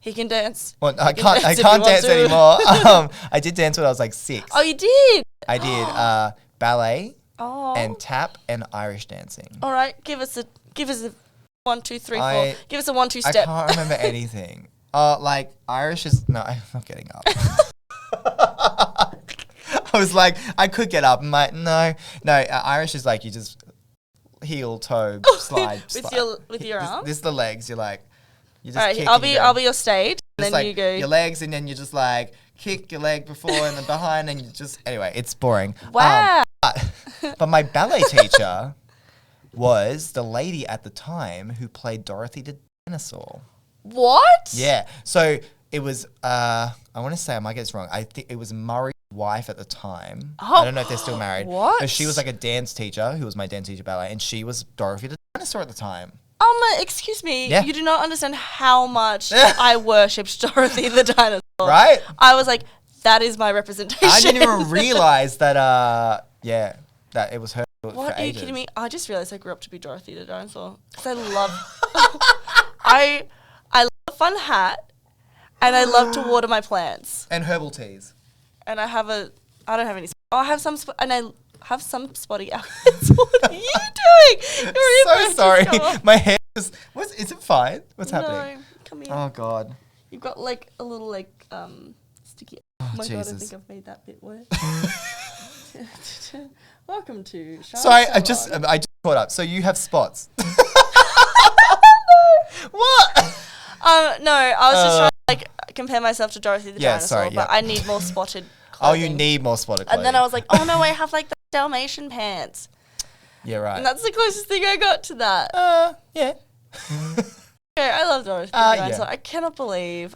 He can dance. Well, I can't dance anymore. I did dance when I was like 6. Oh, you did? I did ballet and tap and Irish dancing. All right, give us a 1, 2, 3, 4. Give us a 1, 2 step. I can't remember anything. Like Irish is I'm not getting up. I was like, I could get up. I'm like, no. Irish is like you just heel, toe, slide. with your arm. This is the legs. You're like, you just. All right, kick I'll be your stage. And then like you go your legs, and then you just like kick your leg before and then behind, and you just anyway. It's boring. Wow. But my ballet teacher was the lady at the time who played Dorothy the Dinosaur. What? Yeah. So it was, I want to say, I might get this wrong. I think it was Murray's wife at the time. Oh. I don't know if they're still married. What? But she was like a dance teacher who was my dance teacher ballet, and she was Dorothy the Dinosaur at the time. Excuse me. Yeah. You do not understand how much I worshipped Dorothy the Dinosaur. Right? I was like, that is my representation. I didn't even realize that, that it was her. What? Are you kidding me? I just realized I grew up to be Dorothy the Dinosaur. Because I love... I love a fun hat, and I love to water my plants. And herbal teas. And I don't have any... I have some... And I have some spotty outfits. What are you doing? So sorry. My hair is... Is it fine? What's happening? No, come here. Oh, God. You've got like a little like sticky... Oh, my Jesus. God, I think I've made that bit worse. Welcome to... Sorry, I just caught up. So you have spots. What? No, I was just trying to like compare myself to Dorothy the Dinosaur, but I need more spotted clothing. Oh, you need more spotted clothing. And then I was like, oh no, I have like the Dalmatian pants. Yeah, right. And that's the closest thing I got to that. Yeah. Okay, I love Dorothy the Dinosaur. Yeah. I cannot believe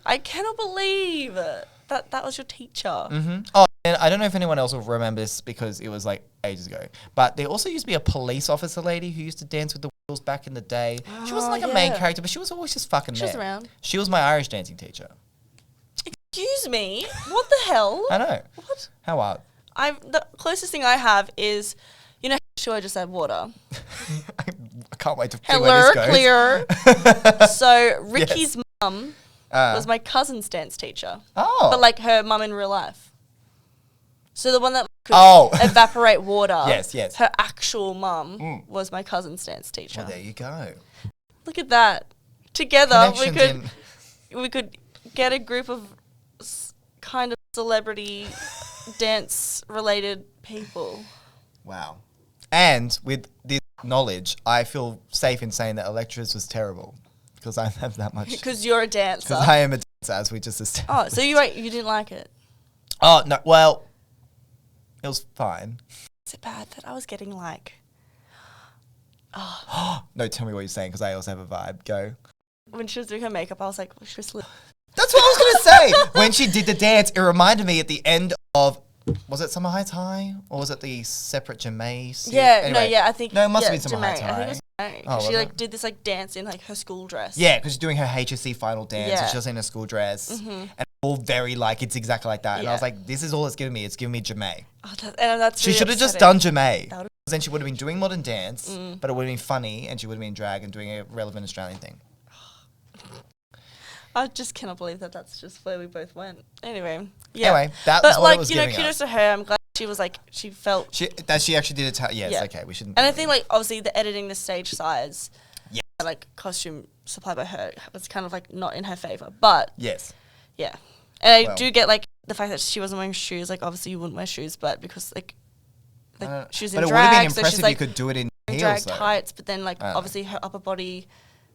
that was your teacher. Mm-hmm. Oh, and I don't know if anyone else will remember this because it was like ages ago, but there also used to be a police officer lady who used to dance with the wheels back in the day. She wasn't like a main character, but she was always just fucking there. She was around. She was my Irish dancing teacher. Excuse me? What the hell? I know. What? How wild. The closest thing I have is, you know, I just said water. I can't wait to see where this goes. Clear. So Ricky's mum was my cousin's dance teacher. Oh. But like her mum in real life. So the one that could evaporate water. Yes. Her actual mum was my cousin's dance teacher. Well, there you go. Look at that. Together we could get a group of kind of celebrity dance related people. Wow. And with this knowledge, I feel safe in saying that Electra's was terrible because I have that much. Because you're a dancer. Because I am a dancer, as we just established. Oh, so you didn't like it? Oh, no. Well, it was fine. Is it bad that I was getting like... Oh. No, tell me what you're saying because I also have a vibe. Go. When she was doing her makeup, I was like, she was... That's what I was going to say. When she did the dance, it reminded me at the end of... Was it Summer Heights High? Or was it the separate Jamae series? Yeah, anyway, I think... No, it must have been Summer Heights High. I think it was Jamae. Oh, she like did this like dance in like her school dress. Yeah, because she's doing her HSC final dance. Yeah. And she was in a school dress. And all very like, it's exactly like that. And I was like, this is all it's giving me. It's giving me Jamae. Oh, that's she really should have just done Jamae. Then she would have been doing modern dance, but it would have been funny and she would have been drag and doing a relevant Australian thing. I just cannot believe that that's just where we both went. Anyway, that was what it was giving us. Kudos to her. I'm glad she was like, she felt... that she actually did it. Yes, okay, we shouldn't... And I think like, obviously the editing, the stage size, like costume supplied by her was kind of like not in her favour, but... Yes. Yeah. And I do get like the fact that she wasn't wearing shoes, like obviously you wouldn't wear shoes, but because like she was in drag, but it would have been impressive so she's, like, if you could do it in heels, drag though. tights, but then like obviously her upper body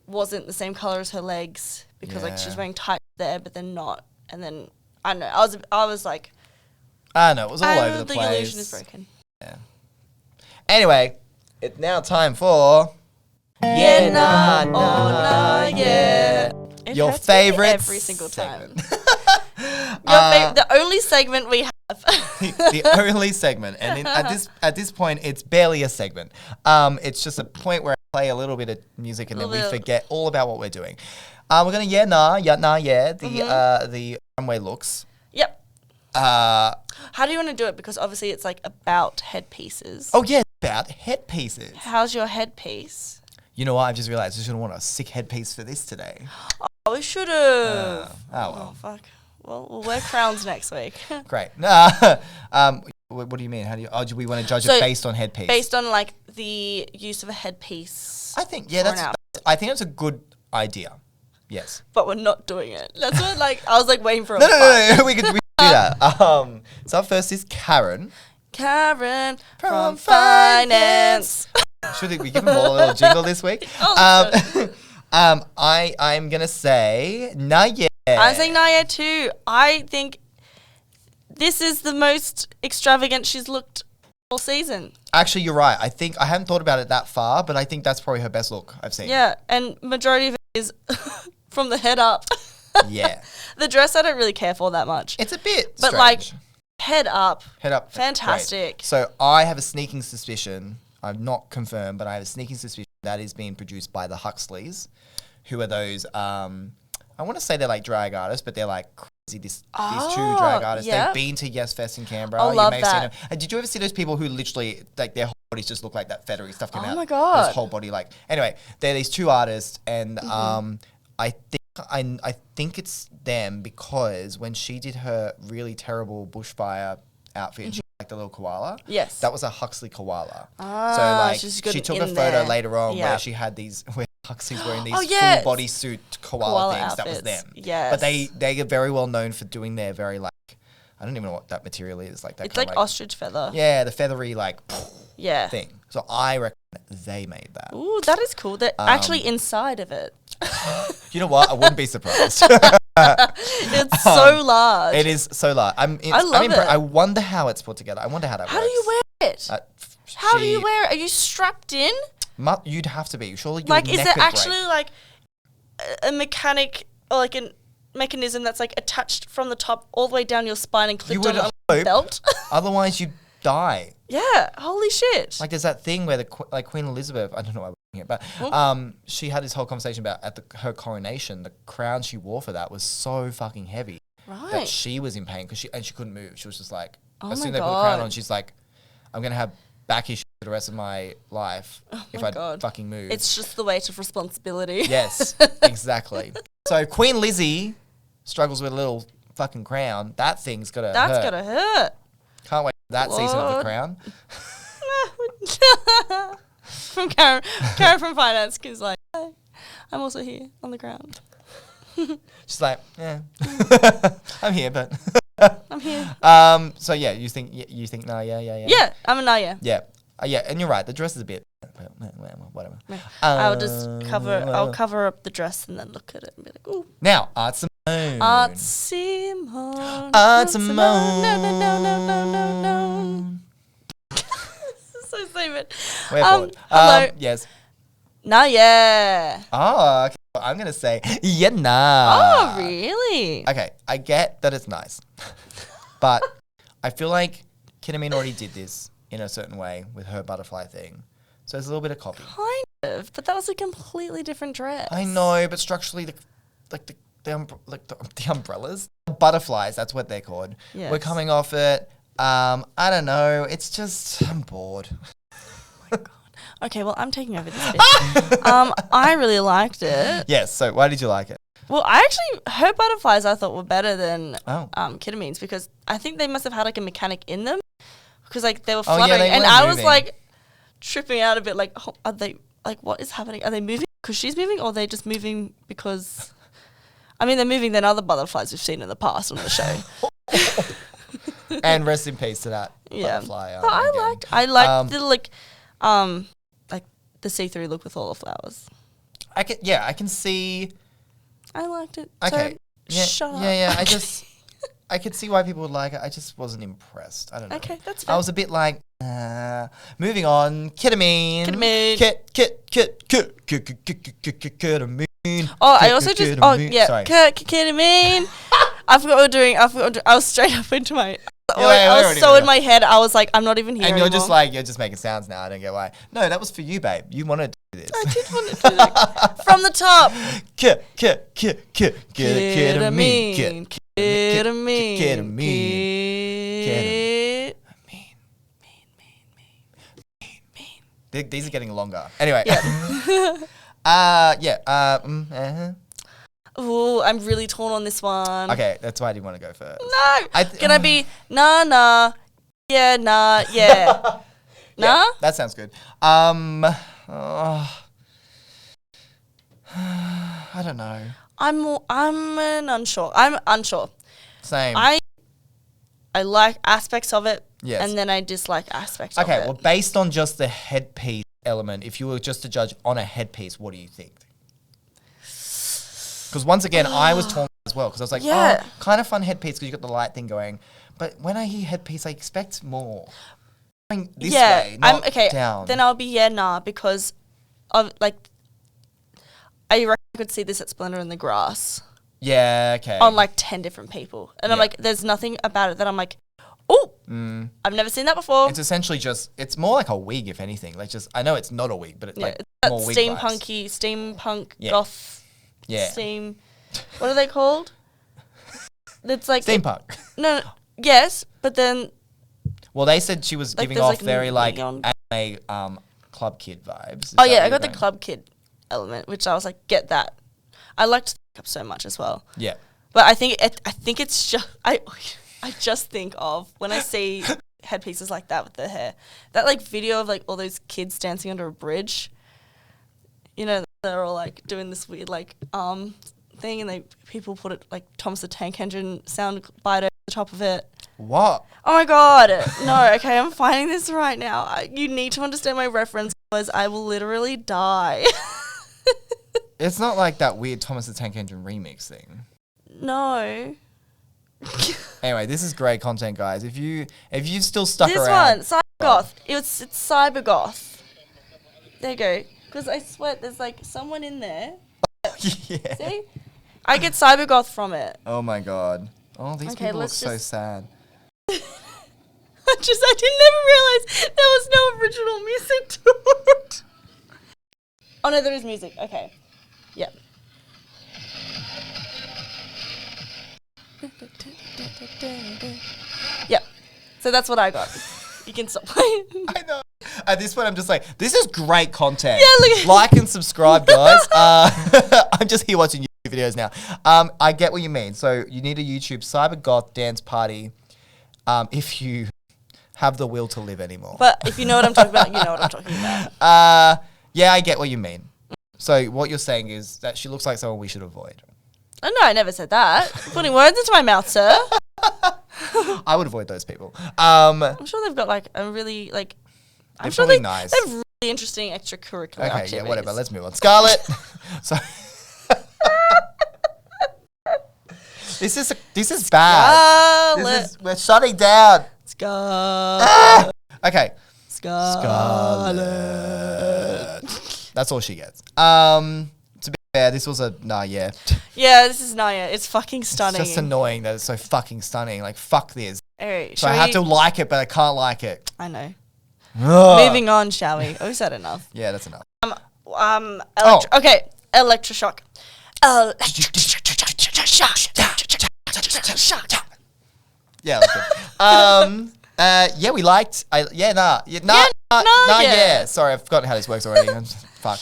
wasn't the same colour as her legs because like she's wearing tights there, but then not. And then I don't know. I was like, I know it was all over the place. The illusion is broken. Yeah. Anyway, it's now time for Yeah, nah, oh, nah, yeah. It Your hurts me favorite every single time. segment. The only segment we have. The only segment, and at this point, it's barely a segment. It's just a point where I play a little bit of music, and then we forget all about what we're doing. We're gonna the runway looks. Yep. How do you want to do it? Because obviously it's like about headpieces. Oh yeah, about headpieces. How's your headpiece? You know what? I've just realized I should have worn a sick headpiece for this today. Oh, we should have. Oh well. Oh fuck. Well, we'll wear crowns next week. Great. What do you mean? How do you? Oh, do we want to judge it based on headpiece? Based on like the use of a headpiece. I think I think that's a good idea. Yes. But we're not doing it. That's what I was waiting for. No. We could do that. So up first is Karen. Karen from finance. Should we give them all a little jingle this week? I'm gonna say YeahNahNahYeah. I'm saying YeahNahNahYeah too. I think this is the most extravagant she's looked all season. Actually, you're right. I think I hadn't thought about it that far, but I think that's probably her best look I've seen. Yeah, and majority of it is from the head up. Yeah. The dress I don't really care for that much. It's a bit but strange. Head up. Great. Fantastic. So I have a sneaking suspicion, I'm not confirmed, but I have a sneaking suspicion that is being produced by the Huxleys, who are those, I want to say they're like drag artists, but they're like crazy, these two drag artists. Yeah. They've been to Yes Fest in Canberra. I love have that. seen them. And did you ever see those people who literally, like their whole bodies just look like that feathery stuff came out? Oh my God. This whole body anyway, they're these two artists, and I think it's them because when she did her really terrible bushfire outfit, she like the little koala. Yes. That was a Huxley koala. So she took a photo later on where she had these where Huxley's wearing these full bodysuit koala things. Outfits. That was them. Yes. But they are very well known for doing their very I don't even know what that material is. That it's like ostrich feather. Yeah, the feathery thing. So I reckon they made that. Ooh, that is cool. They're actually inside of it. You know what? I wouldn't be surprised. It's so large. It is so large. I love it. I wonder how it's put together. I wonder how that works. How do you wear it? How do you wear it? Are you strapped in? You'd have to be. Surely your neck is it would actually break. a mechanic or a mechanism that's attached from the top all the way down your spine and clipped on a belt? Otherwise you'd die. Yeah, holy shit. There's that thing where Queen Elizabeth, I don't know why we're here, but she had this whole conversation about her coronation, the crown she wore for that was so fucking heavy that she was in pain because she couldn't move. She was just as soon as they put the crown on, she's like, I'm gonna have back issues for the rest of my life if I fucking move. It's just the weight of responsibility. Yes, exactly. So Queen Lizzie struggles with a little fucking crown. That thing's gotta hurt. That's gotta hurt. Can't wait for that season of The Crown. From Karen from finance, because hey, I'm also here on the ground. She's like, yeah, I'm here, but I'm here. So yeah, you think yeah. Yeah, I'm a YeahNahNahYeah. Yeah, yeah, and you're right. The dress is a bit, whatever. I'll just cover up the dress and then look at it and be like, ooh. Now, Art Simone. Art Simone. Art Simone. No. This is so stupid. Hello. Yes. YeahNahNahYeah. Oh, okay. I'm going to say YeahNah. Oh, really? Okay, I get that it's nice. But I feel like Ketamine already did this in a certain way with her butterfly thing. So there's a little bit of copy. Kind of, but that was a completely different dress. I know, but structurally, the umbrellas, the butterflies, that's what they're called. Yes. We're coming off it. I don't know. It's just, I'm bored. Oh my God. Okay, well, I'm taking over this bit. I really liked it. Yes, so why did you like it? Well, her butterflies I thought were better than Ketamine's because I think they must have had a mechanic in them because they were fluttering and I was tripping out a bit are they what is happening? Are they moving because she's moving or are they just moving because they're moving than other butterflies we've seen in the past on the show. And rest in peace to that butterfly. But I liked the see-through look with all the flowers. I can see. I liked it. Okay. So shut up. Yeah. I could see why people would like it. I just wasn't impressed. I don't know. Okay, that's fine. I was a bit like, moving on. Ketamine. Ketamine. Oh, I also just, ketamine. I forgot what we're doing. I was straight up into my, I was so in my head. I was like, I'm not even here And you're anymore. just like, you're just making sounds now. I don't get why. No, that was for you, babe. You wanted to do this. I did want to do that. From the top. Ketamine. These are getting longer. Anyway. Ooh, I'm really torn on this one. Okay, that's why I didn't want to go first. No. Can I be nah, yeah, nah, yeah. Nah? That sounds good. I don't know. I'm unsure. I'm unsure. Same. I like aspects of it. Yes. And then I dislike aspects of it. Okay, well, based on just the headpiece element, if you were just to judge on a headpiece, what do you think? Because once again, I was torn as well. Because I was like, kind of fun headpiece because you got the light thing going. But when I hear headpiece, I expect more. Going this way, not down. Then I'll be nah because of like, I reckon I could see this at Splendor in the Grass. Yeah, okay. On like 10 different people. And I'm like, there's nothing about it that I'm like, oh, I've never seen that before. It's essentially just, it's more like a wig, if anything. Like just, I know it's not a wig, but it's like it's more wig steampunk, goth. Yeah. What are they called? It's like steampunk. No, yes, but then. Well, they said she was like giving off like very like anime club kid vibes. Oh yeah, I got the club kid element, which I was like, get that. I liked the makeup so much as well. Yeah. But I think it's just I just think of when I see headpieces like that with the hair, that like video of like all those kids dancing under a bridge. You know, they're all like doing this weird like thing, and people put it like Thomas the Tank Engine sound bite over the top of it. What? Oh my god! No, okay, I'm finding this right now. You need to understand my reference, otherwise I will literally die. It's not like that weird Thomas the Tank Engine remix thing. No. Anyway, this is great content, guys. If you still stuck this around. This one, Cybergoth. It's Cybergoth. There you go. Because I swear there's like someone in there. Yeah. See? I get Cybergoth from it. Oh my god. Oh, these people look so sad. I didn't ever realize there was no original music to it. Oh no, there is music. Okay. Yep. Yep. So that's what I got. You can stop playing. I know. At this point, I'm just like, this is great content. Yeah, look. Like and subscribe, guys. I'm just here watching YouTube videos now. I get what you mean. So you need a YouTube cyber goth dance party if you have the will to live anymore. But if you know what I'm talking about, you know what I'm talking about. Yeah, I get what you mean. So what you're saying is that she looks like someone we should avoid. Oh, no, I never said that. Putting words into my mouth, sir. I would avoid those people. I'm sure they've got like a really like. I'm sure nice. They have really interesting extracurricular activities. Yeah, whatever. Let's move on. Scarlett. So this is bad. Scarlett. We're shutting down. Scarlett. Okay. Scarlett. That's all she gets. To be fair, this was a yeah. Yeah, this is Naya. It's fucking stunning. It's just annoying that it's so fucking stunning. Like, fuck this. Right, so I have to like it, but I can't like it. I know. Moving on, shall we? Oh, we said enough. Yeah, that's enough. Okay, electroshock. Yeah, that's good. Yeah, we liked. Yeah. Sorry, I've forgotten how this works already. Fuck.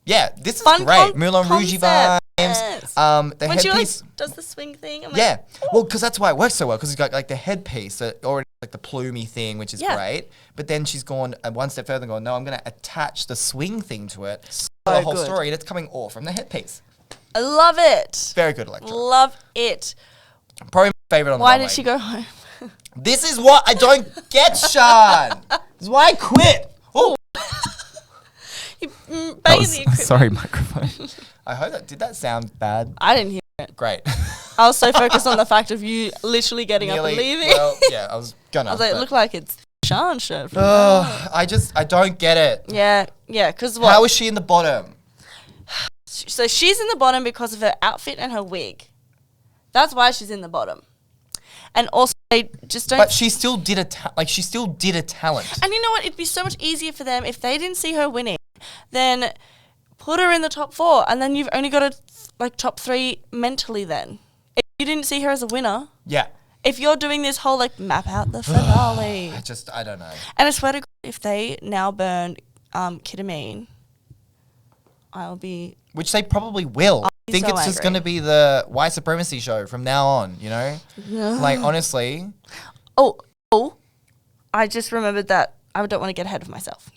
Yeah, this is great. Moulin Rouge vibes. The when she headpiece does the swing thing. I'm like, well, because that's why it works so well. Because it's got like the headpiece that already like the plumy thing, which is great. But then she's gone one step further and gone, no, I'm going to attach the swing thing to it. So the whole story, and it's coming all from the headpiece. I love it. Very good, Electra. Love it. Probably my favorite on the Why runway. did she go home? This is what I don't get, Sean. This is why I quit. Oh. Sorry, microphone. I hope did that sound bad? I didn't hear it. great. I was so focused on the fact of you literally getting up and leaving. Well, yeah, I was gonna. I was like, it looked like it's Sean's shirt. I don't get it. Yeah, because what? How is she in the bottom? So she's in the bottom because of her outfit and her wig. That's why she's in the bottom. And also, they just don't. But she still did a talent. And you know what? It'd be so much easier for them if they didn't see her winning. Then put her in the top 4, and then you've only got a top 3 mentally. Then if you didn't see her as a winner, yeah. If you're doing this whole map out the finale, I don't know. And I swear to God, if they now burn Ketamine, I'll be. Which they probably will. I think it's just going to be the white supremacy show from now on, you know? Honestly. Oh, I just remembered that I don't want to get ahead of myself.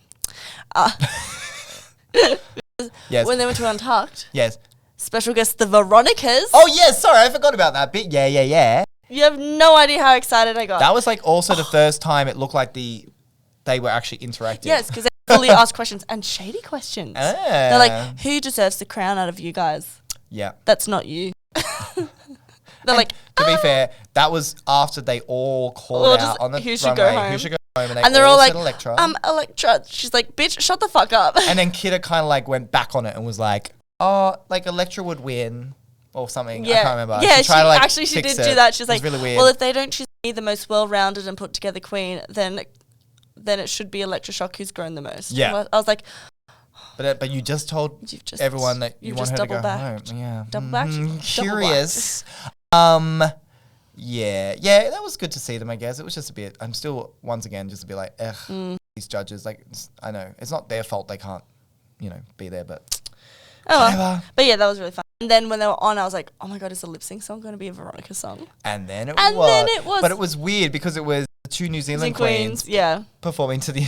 Yes. When they went to Untucked. Yes. Special guest, the Veronicas. Oh, yes. Sorry, I forgot about that bit. Yeah. You have no idea how excited I got. That was also the first time it looked like they were actually interacting. Yes, because they fully asked questions and shady questions. They're like, who deserves the crown out of you guys? Yeah. That's not you. They're like, to be fair, that was after they all called out on the who should runway. Go home. Who should go home? And they're all like, Electra. Electra. She's like, bitch, shut the fuck up. And then Kidda kind of went back on it and was like, oh, Electra would win or something. Yeah. I can't remember. Yeah, she did do that. She's like, really weird. Well, if they don't choose me, the most well-rounded and put together queen, then it should be Electra Shock who's grown the most. Yeah. I was like, but you just told everyone that you want her to go home. Yeah. Double back. Curious. Yeah, that was good to see them, I guess. It was just a bit, I'm still, once again, just a bit like, these judges, I know, it's not their fault they can't, be there, but whatever. Well. But yeah, that was really fun. And then when they were on, I was like, oh my God, is the lip sync song going to be a Veronica song? And then it was. But it was weird because it was the 2 New Zealand queens performing to the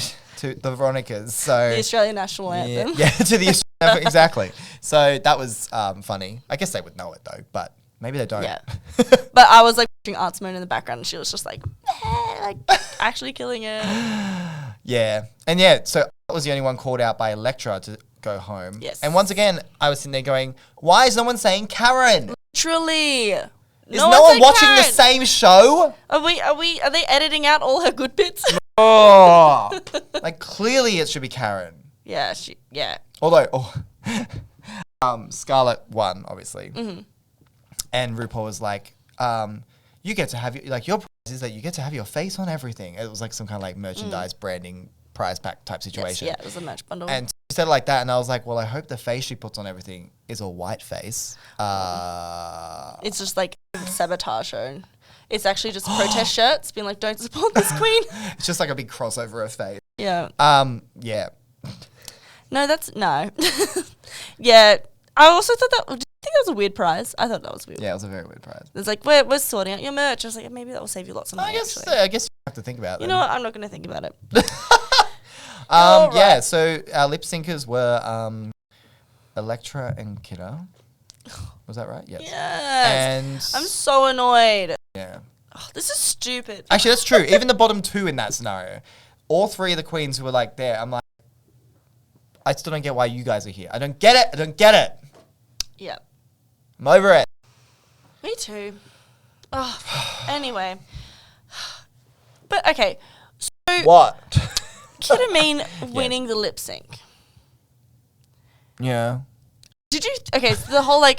Veronicas. So the Australian national anthem. Yeah, to the Australian anthem, exactly. So that was funny. I guess they would know it though, but maybe they don't. Yeah. But I was watching Art Simone in the background and she was just actually killing it. Yeah. And so I was the only one called out by Electra to go home. Yes. And once again, I was sitting there going, why is no one saying Karen? Literally. Is no one watching Karen. The same show? Are they editing out all her good bits? Oh. Clearly it should be Karen. Yeah, Although, Scarlett won, obviously. Mm-hmm. And RuPaul was like, you get to have your prize is that you get to have your face on everything. It was some kind of merchandise branding prize pack type situation. Yes, it was a merch bundle. And she said it like that, and I was like, well, I hope the face she puts on everything is a white face. It's just sabotage show. It's actually just protest shirts being like, don't support this queen. It's just a big crossover of face. Yeah. Yeah. No. Yeah. I also thought that. Do you think that was a weird prize? I thought that was weird. Yeah, it was a very weird prize. It's we're sorting out your merch. I was like, maybe that will save you lots of money. I guess you have to think about it. You know what? I'm not going to think about it. Right. Yeah, so our lip syncers were Electra and Kidda. Was that right? Yes. And I'm so annoyed. Yeah. Oh, this is stupid. Actually, that's true. Even the bottom 2 in that scenario, all 3 of the queens who were there, I'm like, I still don't get why you guys are here. I don't get it. Yeah. I'm over it. Me too. Oh, anyway. But, okay. So what? Ketamine winning the lip sync. Yeah. Did you... Okay, so the whole, I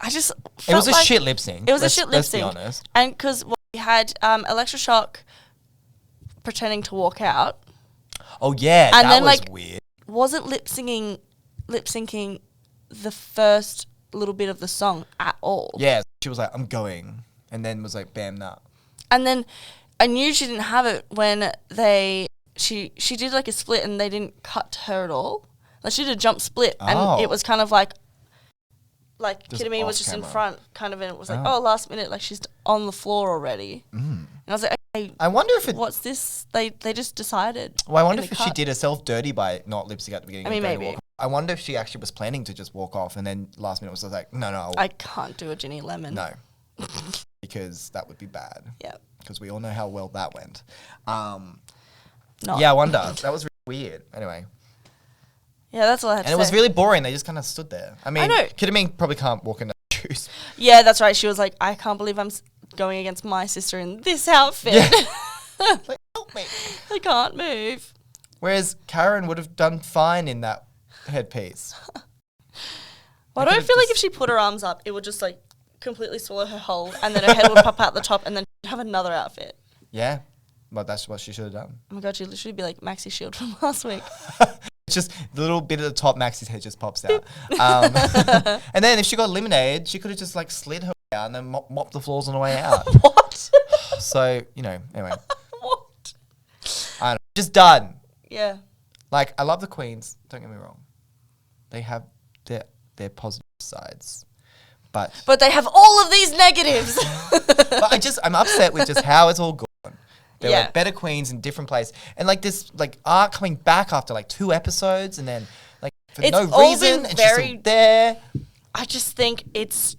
just felt it was a shit lip sync. It was a shit lip sync. Let's be honest. And because we had Electra Shock pretending to walk out. Oh, yeah. And that then, was weird. Wasn't lip syncing the first little bit of the song at all. Yeah, she was like, I'm going. And then was like, bam, nah. And then I knew she didn't have it when she did a split and they didn't cut her at all. She did a jump split and it was kind of Ketamine was just camera. in front kind of, and it was last minute, she's on the floor already. And I was like, okay, I wonder if what's this? They just decided. Well, I wonder if she did herself dirty by not lip sync at the beginning. I mean, maybe. I wonder if she actually was planning to just walk off and then last minute was like, no. I can't do a Ginny Lemon. No. Because that would be bad. Yeah. Because we all know how well that went. Not. Yeah, I wonder. That was really weird. Anyway. Yeah, that's all I had to say. And it was really boring. They just kind of stood there. I mean, I know. Ketamine probably can't walk in Goose. Yeah, that's right. She was like, I can't believe I'm going against my sister in this outfit. Yeah. Like, help me. I can't move. Whereas Karen would have done fine in that headpiece. Why do I feel like if she put her arms up, it would just like completely swallow her whole, and then her head would pop out the top, and then she'd have another outfit. Yeah, but that's what she should have done. Oh my god, she'd literally be like Maxi Shield from last week. Just the little bit at the top, Maxi's head just pops out. And then if she got eliminated, she could have just like slid her way out and then mopped the floors on the way out. What? So, you know, anyway. What? I don't know. Just done. Yeah. Like, I love the queens. Don't get me wrong. They have their positive sides. But they have all of these negatives. but I'm upset with just how it's all gone. There Yeah. were better queens in different places. And like this, like Art coming back after like 2 episodes and then like for It's no all reason been and very- she's still there. I just think it's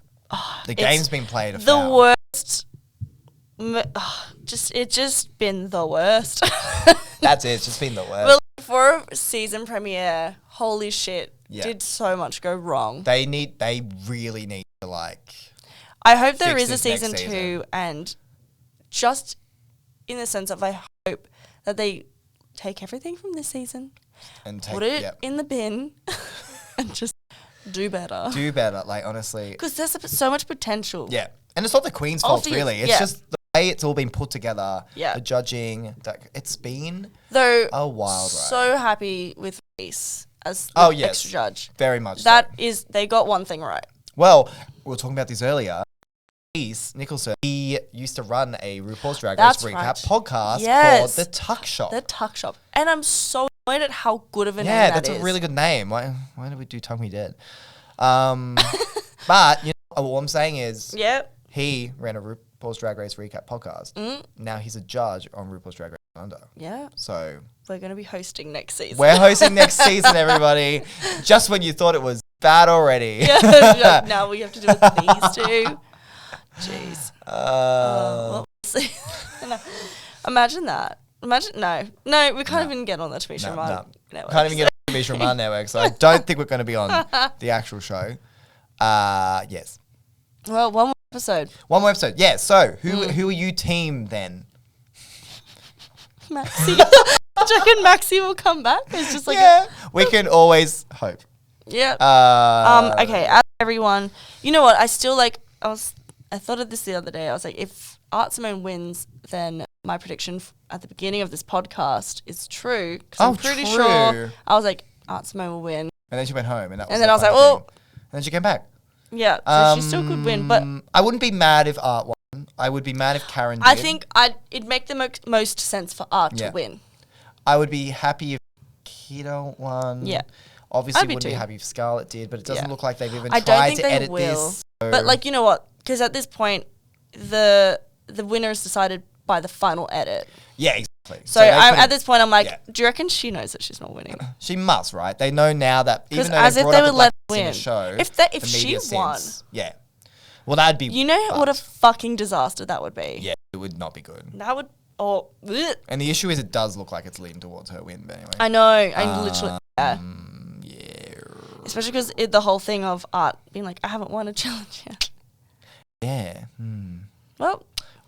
The game's been played a the foul. worst. It's just been the worst. That's it. It's just been the worst. Well, for a season premiere, holy shit, Yeah. did so much go wrong. They really need to like. I hope there fix is a this next season 2, season. and just in the sense of I hope that they take everything from this season, And put it in the bin, and just do better. do better. Like honestly, Because there's so much potential. yeah. And it's not the Queen's fault Obvious, really. It's yeah. just the way it's all been put together. Yeah. The judging. It's been Though a wild ride. so happy with Reese as the Oh, yes. extra judge. Very much. That so. is, they got one thing right. Well, we were talking about this earlier. Nicholson, he used to run a RuPaul's Drag Race That's recap right. podcast Yes. called The Tuck Shop. The Tuck Shop. And I'm so annoyed at how good of a name Yeah, that that's is. a really good name. Why did we do Tuck Me Dead? But you know, all I'm saying is Yep. he ran a RuPaul's Drag Race recap podcast. Mm. Now he's a judge on RuPaul's Drag Race Under. Yeah. So We're going to be hosting next season. we're hosting next season, everybody. Just when you thought it was bad already. Yeah. Now we have to do it with these two. Jeez. Well, we'll see. No. Imagine that. No, we can't even get on the Tamisha Iman network. Can't even get on the Tamisha Iman network, so I don't think we're going to be on the actual show. Yes. Well, one more episode. One more episode. Yeah, so Mm. who are you team then? Maxi. Do you reckon Maxi will come back? It's just like we can always hope. Yeah. Okay, as everyone, you know what? I still like. I thought of this the other day. I was like, if Art Simone wins, then my prediction at the beginning of this podcast is true. Because I'm pretty true. sure I was like, Art Simone will win. And then she went home, and that was And then the I was like, final well, thing. And then she came back. yeah, so she still could win. But I wouldn't be mad if Art won. I would be mad if Karen did. I think it'd make the most sense for Art to win. I would be happy if Keto won. Yeah. Obviously, I'd be wouldn't be too. happy if Scarlett did, but it doesn't Yeah. look like they've even I don't tried think to they edit will. this. So But like, you know what? Because at this point, the winner is decided by the final edit. yeah, exactly. So they at could've- this point, I'm like, yeah. do you reckon she knows that she's not winning? She must, right? They know now that even Because though as they if brought they up would the let Black her in the win. show, If the she media won, sense- yeah. Well, that'd be. you know what a fucking disaster that would be. Yeah, it would not be good. That would. Oh, bleh. And the issue is, it does look like it's leading towards her win. But anyway, I know. I literally. Yeah. yeah, Especially because the whole thing of Art being like, I haven't won a challenge yet. yeah.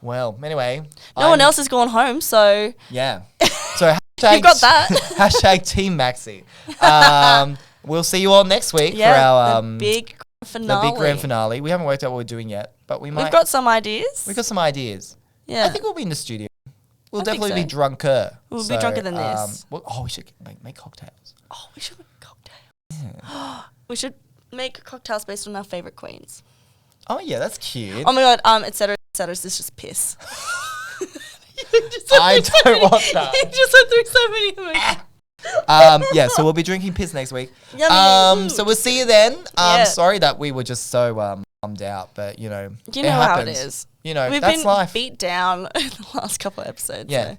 Well, Anyway, no one else has gone home, so Yeah. So hashtag, you've got that. hashtag Team Maxi. We'll see you all next week for our the big finale. the big grand finale. We haven't worked out what we're doing yet, but we might. We've got some ideas. We've got some ideas. Yeah. I think we'll be in the studio. We'll I think definitely be so. drunker. We'll be drunker than this. We should make cocktails. Oh, we should make cocktails. We should make cocktails based on our favorite queens. Oh yeah, that's cute. Oh my god, et cetera, is just piss. I don't want that. You just went through so many of them. Yeah, so we'll be drinking piss next week. Yummy. So we'll see you then. Yeah. Sorry that we were just so bummed out, but you know, You know how it is. You know, We've that's been life. beat down in the last couple of episodes. Yeah.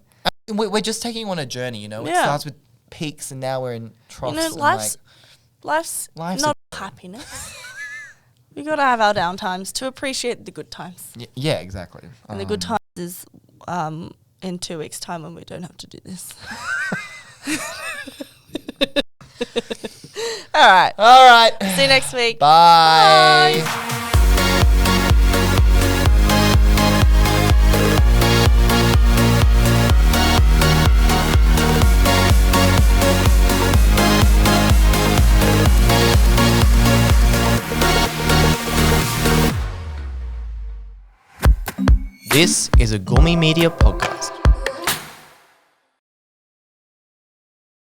So. We're just taking you on a journey, you know. It Yeah. starts with peaks and now we're in troughs. You know, and life's Life's not happiness. We gotta have our down times to appreciate the good times. yeah, exactly. And the good times is in 2 weeks' time when we don't have to do this. All right. All right. See you next week. Bye. Bye. This is a Gourmet Media podcast.